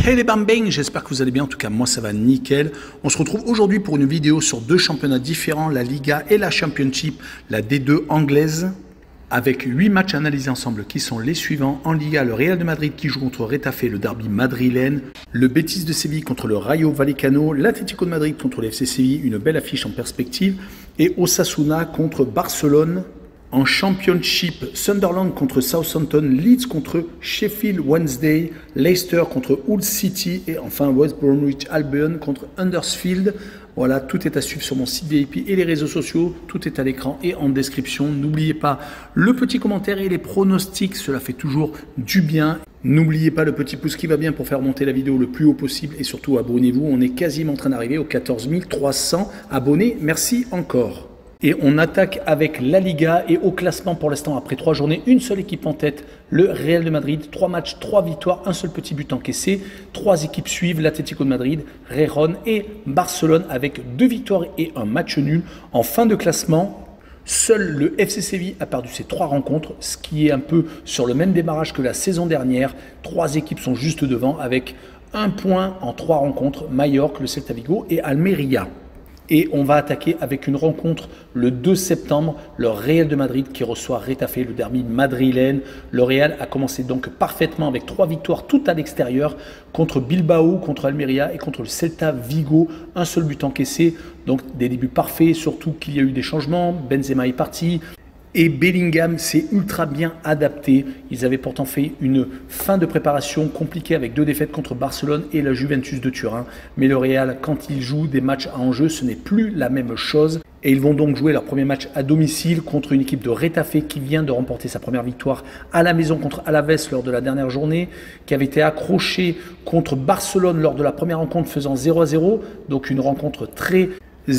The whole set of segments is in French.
Hey les bambins, j'espère que vous allez bien, en tout cas moi ça va nickel. On se retrouve aujourd'hui pour une vidéo sur deux championnats différents, la Liga et la Championship, la D2 anglaise, avec 8 matchs analysés ensemble qui sont les suivants. En Liga, le Real de Madrid qui joue contre Retafe, le derby madrilène, le Betis de Séville contre le Rayo Vallecano, l'Atlético de Madrid contre le FC Séville, une belle affiche en perspective, et Osasuna contre Barcelone. En Championship, Sunderland contre Southampton, Leeds contre Sheffield Wednesday, Leicester contre Hull City et enfin West Bromwich Albion contre Huddersfield. Voilà, tout est à suivre sur mon site VIP et les réseaux sociaux. Tout est à l'écran et en description. N'oubliez pas le petit commentaire et les pronostics, cela fait toujours du bien. N'oubliez pas le petit pouce qui va bien pour faire monter la vidéo le plus haut possible et surtout abonnez-vous. On est quasiment en train d'arriver aux 14 300 abonnés. Merci encore. Et on attaque avec la Liga et au classement pour l'instant après 3 journées, une seule équipe en tête, le Real de Madrid, 3 matchs, 3 victoires, un seul petit but encaissé. 3 équipes suivent l'Atlético de Madrid, Gijón et Barcelone avec 2 victoires et un match nul. En fin de classement, seul le FC Séville a perdu ses 3 rencontres, ce qui est un peu sur le même démarrage que la saison dernière. 3 équipes sont juste devant avec 1 point en 3 rencontres, Mallorca, le Celta Vigo et Almeria. Et on va attaquer avec une rencontre le 2 septembre, le Real de Madrid qui reçoit Retafe, le derby madrilène. Le Real a commencé donc parfaitement avec 3 victoires toutes à l'extérieur contre Bilbao, contre Almeria et contre le Celta Vigo. Un seul but encaissé, donc des débuts parfaits, surtout qu'il y a eu des changements. Benzema est parti. Et Bellingham s'est ultra bien adapté. Ils avaient pourtant fait une fin de préparation compliquée avec 2 défaites contre Barcelone et la Juventus de Turin. Mais le Real, quand il joue des matchs à enjeu, ce n'est plus la même chose. Et ils vont donc jouer leur premier match à domicile contre une équipe de Retafe qui vient de remporter sa première victoire à la maison contre Alaves lors de la dernière journée, qui avait été accroché contre Barcelone lors de la première rencontre faisant 0-0. Donc une rencontre très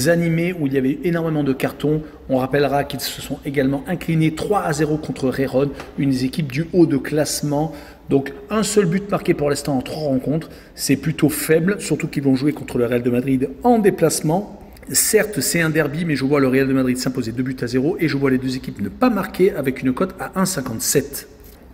animés où il y avait énormément de cartons. On rappellera qu'ils se sont également inclinés 3-0 contre Gijón, une des équipes du haut de classement. Donc un seul but marqué pour l'instant en 3 rencontres, c'est plutôt faible, surtout qu'ils vont jouer contre le Real de Madrid en déplacement. Certes, c'est un derby, mais je vois le Real de Madrid s'imposer 2-0 et je vois les deux équipes ne pas marquer avec une cote à 1,57.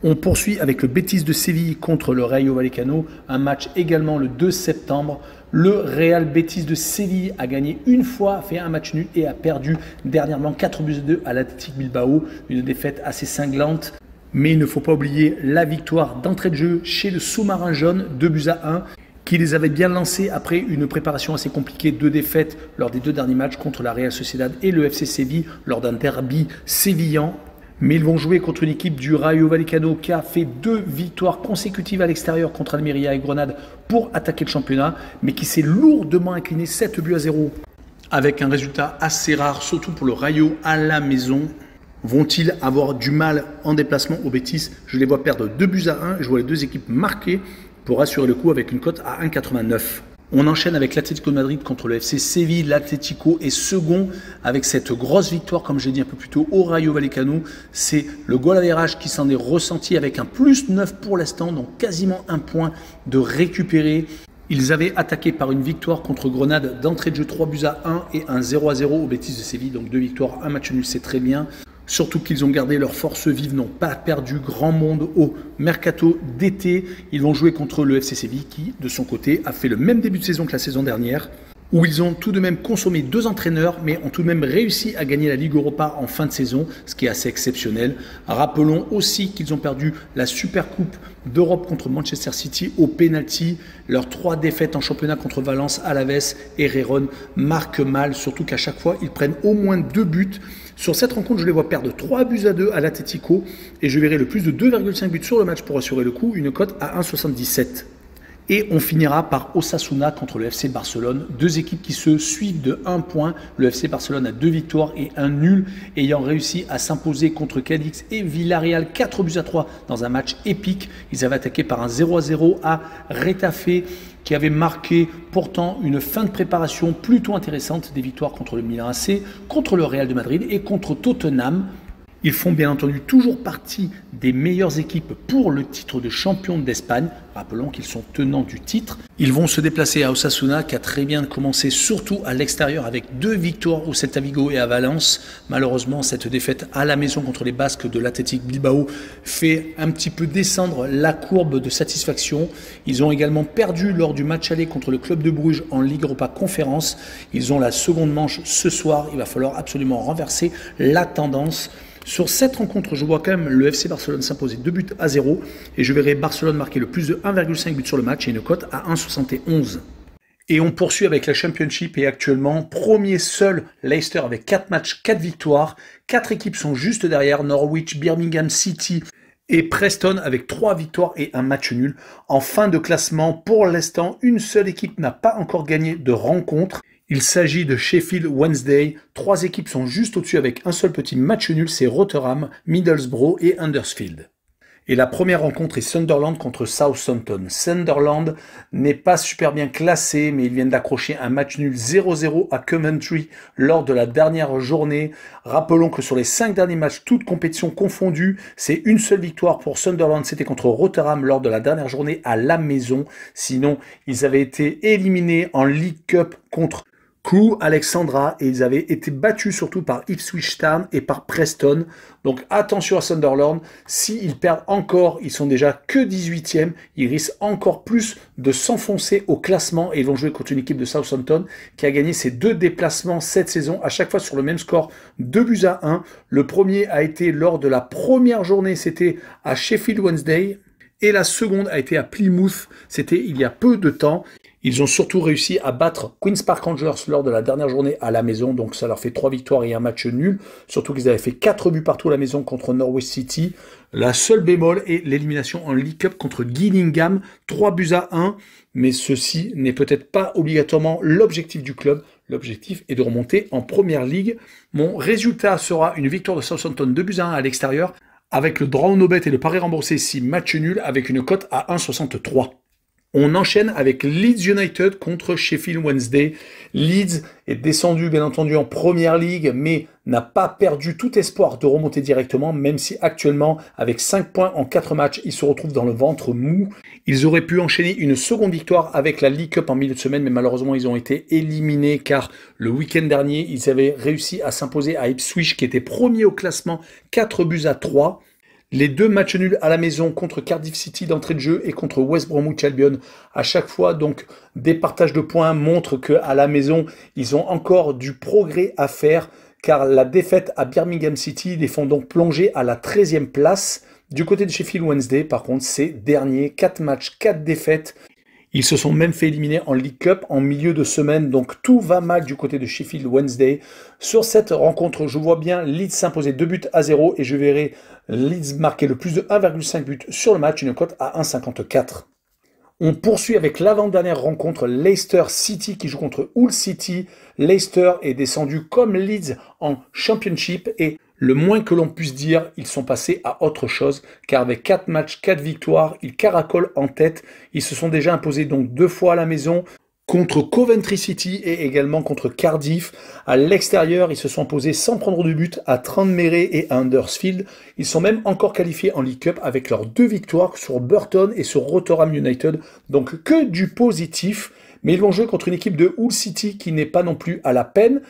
On poursuit avec le Betis de Séville contre le Rayo Vallecano, un match également le 2 septembre. Le Real Betis de Séville a gagné une fois, a fait un match nul et a perdu dernièrement 4-2 à l'Athletic Bilbao, une défaite assez cinglante. Mais il ne faut pas oublier la victoire d'entrée de jeu chez le sous-marin jaune, 2-1, qui les avait bien lancés après une préparation assez compliquée, 2 défaites lors des 2 derniers matchs contre la Real Sociedad et le FC Séville lors d'un derby sévillan. Mais ils vont jouer contre une équipe du Rayo Vallecano qui a fait 2 victoires consécutives à l'extérieur contre Almeria et Grenade pour attaquer le championnat, mais qui s'est lourdement incliné 7-0 avec un résultat assez rare, surtout pour le Rayo à la maison. Vont-ils avoir du mal en déplacement au Betis? Je les vois perdre 2-1, je vois les 2 équipes marquées pour assurer le coup avec une cote à 1,89. On enchaîne avec l'Atlético de Madrid contre le FC Séville. L'Atlético est second avec cette grosse victoire, comme j'ai dit un peu plus tôt, au Rayo Vallecano. C'est le goal average qui s'en est ressenti avec un +9 pour l'instant, donc quasiment 1 point de récupérer. Ils avaient attaqué par une victoire contre Grenade d'entrée de jeu 3-1 et un 0-0 au Betis de Séville. Donc 2 victoires, 1 match nul, c'est très bien. Surtout qu'ils ont gardé leur force vive, n'ont pas perdu grand monde au mercato d'été. Ils vont jouer contre le FC Séville qui, de son côté, a fait le même début de saison que la saison dernière, où ils ont tout de même consommé 2 entraîneurs, mais ont tout de même réussi à gagner la Ligue Europa en fin de saison, ce qui est assez exceptionnel. Rappelons aussi qu'ils ont perdu la Supercoupe d'Europe contre Manchester City au penalty. Leurs 3 défaites en championnat contre Valence, Alaves et Gijón marquent mal, surtout qu'à chaque fois, ils prennent au moins 2 buts. Sur cette rencontre, je les vois perdre 3-2 à l'Atlético et je verrai le plus de 2,5 buts sur le match pour assurer le coup, une cote à 1,77. Et on finira par Osasuna contre le FC Barcelone, 2 équipes qui se suivent de 1 point. Le FC Barcelone a 2 victoires et 1 nul, ayant réussi à s'imposer contre Cadix et Villarreal 4-3 dans un match épique. Ils avaient attaqué par un 0-0 à Retafe, qui avait marqué pourtant une fin de préparation plutôt intéressante, des victoires contre le Milan AC, contre le Real de Madrid et contre Tottenham. Ils font bien entendu toujours partie des meilleures équipes pour le titre de champion d'Espagne. Rappelons qu'ils sont tenants du titre. Ils vont se déplacer à Osasuna qui a très bien commencé, surtout à l'extérieur avec 2 victoires au Celta Vigo et à Valence. Malheureusement, cette défaite à la maison contre les Basques de l'Athletic Bilbao fait un petit peu descendre la courbe de satisfaction. Ils ont également perdu lors du match aller contre le Club de Bruges en Ligue Europa Conférence. Ils ont la seconde manche ce soir. Il va falloir absolument renverser la tendance. Sur cette rencontre, je vois quand même le FC Barcelone s'imposer 2-0 et je verrai Barcelone marquer le plus de 1,5 buts sur le match et une cote à 1,71. Et on poursuit avec la Championship et actuellement, premier seul Leicester avec 4 matchs, 4 victoires. 4 équipes sont juste derrière, Norwich, Birmingham City et Preston avec 3 victoires et un match nul. En fin de classement, pour l'instant, une seule équipe n'a pas encore gagné de rencontre. Il s'agit de Sheffield Wednesday. 3 équipes sont juste au-dessus avec un seul petit match nul, c'est Rotherham, Middlesbrough et Huddersfield. Et la première rencontre est Sunderland contre Southampton. Sunderland n'est pas super bien classé, mais ils viennent d'accrocher un match nul 0-0 à Coventry lors de la dernière journée. Rappelons que sur les 5 derniers matchs, toutes compétitions confondues, c'est une seule victoire pour Sunderland. C'était contre Rotherham lors de la dernière journée à la maison. Sinon, ils avaient été éliminés en League Cup contre Crewe Alexandra et ils avaient été battus surtout par Ipswich Town et par Preston. Donc attention à Sunderland, s'ils perdent encore, ils sont déjà que 18e, ils risquent encore plus de s'enfoncer au classement et ils vont jouer contre une équipe de Southampton qui a gagné ses 2 déplacements cette saison, à chaque fois sur le même score, 2-1. Le premier a été lors de la première journée, c'était à Sheffield Wednesday et la seconde a été à Plymouth, c'était il y a peu de temps. Ils ont surtout réussi à battre Queen's Park Rangers lors de la dernière journée à la maison, donc ça leur fait 3 victoires et un match nul. Surtout qu'ils avaient fait 4 buts partout à la maison contre Norwich City. La seule bémol est l'élimination en League Cup contre Gillingham, 3-1. Mais ceci n'est peut-être pas obligatoirement l'objectif du club. L'objectif est de remonter en Première Ligue. Mon résultat sera une victoire de Southampton 2-1 à l'extérieur, avec le draw no bet et le pari remboursé si match nul, avec une cote à 1,63. On enchaîne avec Leeds United contre Sheffield Wednesday. Leeds est descendu bien entendu en Première Ligue, mais n'a pas perdu tout espoir de remonter directement, même si actuellement, avec 5 points en 4 matchs, ils se retrouvent dans le ventre mou. Ils auraient pu enchaîner une seconde victoire avec la League Cup en milieu de semaine, mais malheureusement, ils ont été éliminés car le week-end dernier, ils avaient réussi à s'imposer à Ipswich, qui était premier au classement, 4-3. Les 2 matchs nuls à la maison contre Cardiff City d'entrée de jeu et contre West Bromwich Albion, à chaque fois donc des partages de points montrent qu'à la maison, ils ont encore du progrès à faire car la défaite à Birmingham City les font donc plonger à la 13e place. Du côté de Sheffield Wednesday, par contre, c'est dernier, 4 matchs, 4 défaites. Ils se sont même fait éliminer en League Cup en milieu de semaine, donc tout va mal du côté de Sheffield Wednesday. Sur cette rencontre, je vois bien Leeds s'imposer 2-0 et je verrai Leeds marquer le plus de 1,5 but sur le match, une cote à 1,54. On poursuit avec l'avant-dernière rencontre, Leicester City qui joue contre Hull City. Leicester est descendu comme Leeds en Championship et le moins que l'on puisse dire, ils sont passés à autre chose, car avec 4 matchs, 4 victoires, ils caracolent en tête. Ils se sont déjà imposés donc 2 fois à la maison, contre Coventry City et également contre Cardiff. À l'extérieur, ils se sont imposés sans prendre de but à Tranmere et à Huddersfield. Ils sont même encore qualifiés en League Cup avec leurs 2 victoires sur Burton et sur Rotherham United. Donc que du positif, mais ils vont jouer contre une équipe de Hull City qui n'est pas non plus à la peine,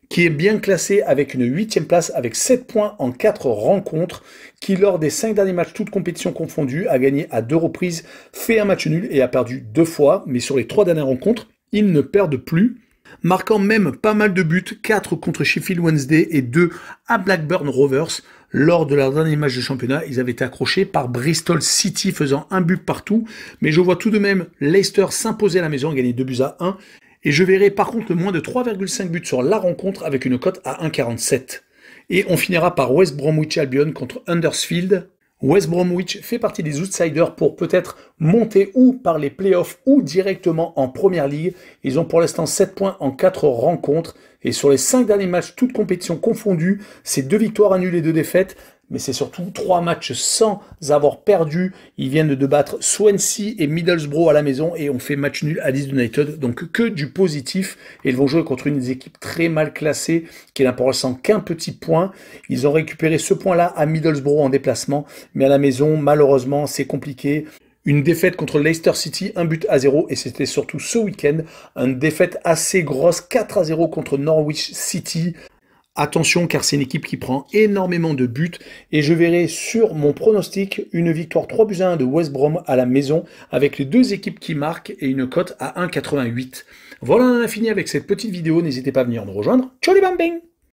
qui est bien classé avec une 8e place avec 7 points en 4 rencontres, qui lors des 5 derniers matchs, toutes compétitions confondues, a gagné à 2 reprises, fait un match nul et a perdu 2 fois, mais sur les 3 dernières rencontres, ils ne perdent plus, marquant même pas mal de buts, 4 contre Sheffield Wednesday et 2 à Blackburn Rovers. Lors de leur dernier match de championnat, ils avaient été accrochés par Bristol City, faisant un but partout, mais je vois tout de même Leicester s'imposer à la maison, gagner 2-1, et je verrai par contre le moins de 3,5 buts sur la rencontre avec une cote à 1,47. Et on finira par West Bromwich Albion contre Huddersfield. West Bromwich fait partie des outsiders pour peut-être monter ou par les playoffs ou directement en Première Ligue. Ils ont pour l'instant 7 points en 4 rencontres. Et sur les 5 derniers matchs, toutes compétitions confondues, c'est 2 victoires, un nul et 2 défaites. mais c'est surtout 3 matchs sans avoir perdu. Ils viennent de battre Swansea et Middlesbrough à la maison et ont fait match nul à Leeds United. Donc que du positif. Et ils vont jouer contre une des équipes très mal classées qui n'a pour l'instant qu'un petit point. Ils ont récupéré ce point-là à Middlesbrough en déplacement, mais à la maison, malheureusement, c'est compliqué. Une défaite contre Leicester City, 1-0, et c'était surtout ce week-end, une défaite assez grosse, 4-0 contre Norwich City. Attention, car c'est une équipe qui prend énormément de buts, et je verrai sur mon pronostic une victoire 3-1 de West Brom à la maison, avec les deux équipes qui marquent, et une cote à 1,88. Voilà, on en a fini avec cette petite vidéo, n'hésitez pas à venir nous rejoindre. Ciao les bambins!